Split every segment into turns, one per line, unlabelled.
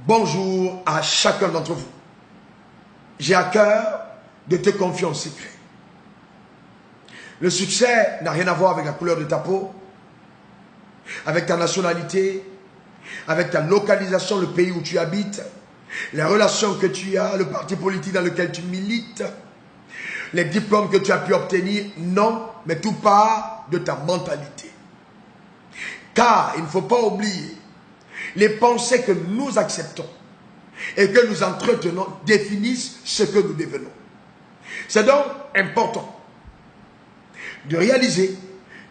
Bonjour à chacun d'entre vous. J'ai à cœur de te confier un secret. Le succès n'a rien à voir avec la couleur de ta peau, avec ta nationalité, avec ta localisation, le pays où tu habites, les relations que tu as, le parti politique dans lequel tu milites, les diplômes que tu as pu obtenir. Non, mais tout part de ta mentalité. Car il ne faut pas oublier, les pensées que nous acceptons et que nous entretenons définissent ce que nous devenons. C'est donc important de réaliser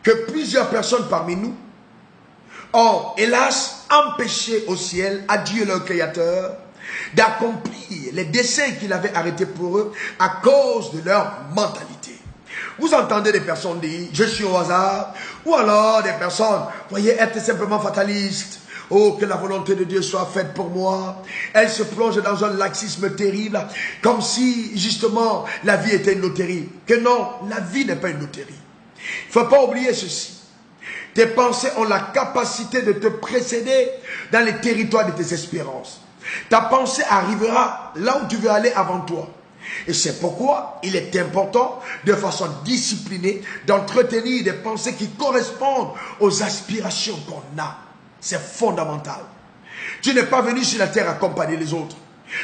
que plusieurs personnes parmi nous ont, hélas, empêché au ciel, à Dieu leur Créateur, d'accomplir les desseins qu'il avait arrêtés pour eux à cause de leur mentalité. Vous entendez des personnes dire « je suis au hasard » ou alors des personnes, voyez, être simplement fatalistes. Oh, que la volonté de Dieu soit faite pour moi. Elle se plonge dans un laxisme terrible, comme si, justement, la vie était une loterie. Que non, la vie n'est pas une loterie. Il ne faut pas oublier ceci. Tes pensées ont la capacité de te précéder dans les territoires de tes espérances. Ta pensée arrivera là où tu veux aller avant toi. Et c'est pourquoi il est important, de façon disciplinée, d'entretenir des pensées qui correspondent aux aspirations qu'on a. C'est fondamental. Tu n'es pas venu sur la terre accompagner les autres.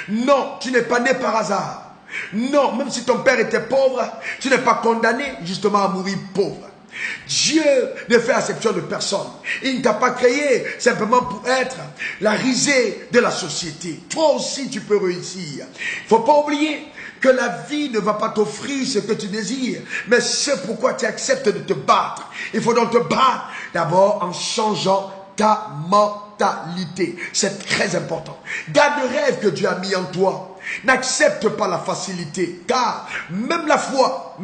Non, tu n'es pas né par hasard. Non, même si ton père était pauvre, tu n'es pas condamné justement à mourir pauvre. Dieu ne fait exception de personne. Il ne t'a pas créé simplement pour être la risée de la société. Toi aussi tu peux réussir. Il ne faut pas oublier que la vie ne va pas t'offrir ce que tu désires, mais ce pourquoi tu acceptes de te battre. Il faut donc te battre d'abord en changeant ta mentalité. C'est très important. Garde le rêve que Dieu a mis en toi. N'accepte pas la facilité, car même la foi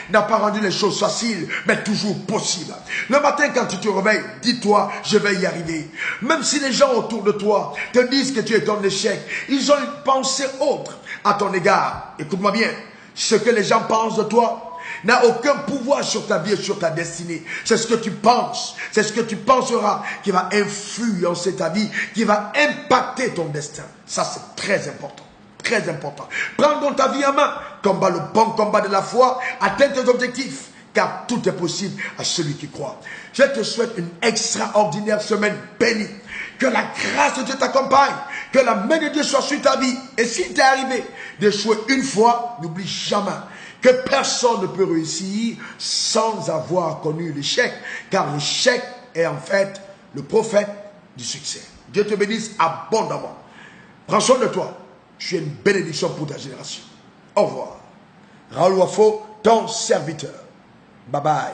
n'a pas rendu les choses faciles, mais toujours possibles. Le matin quand tu te réveilles, dis-toi, je vais y arriver. Même si les gens autour de toi te disent que tu es un échec, ils ont une pensée autre à ton égard. Écoute-moi bien, ce que les gens pensent de toi n'a aucun pouvoir sur ta vie et sur ta destinée. C'est ce que tu penses, c'est ce que tu penseras qui va influencer ta vie, qui va impacter ton destin. Ça, c'est très important. Très important. Prends donc ta vie en main, combat le bon combat de la foi, atteins tes objectifs, car tout est possible à celui qui croit. Je te souhaite une extraordinaire semaine bénie. Que la grâce de Dieu t'accompagne, que la main de Dieu soit sur ta vie. Et s'il t'est arrivé d'échouer une fois, n'oublie jamais que personne ne peut réussir sans avoir connu l'échec, car l'échec est en fait le prophète du succès. Dieu te bénisse abondamment. Prends soin de toi. Tu es une bénédiction pour ta génération. Au revoir. Raoul Wafo, ton serviteur. Bye bye.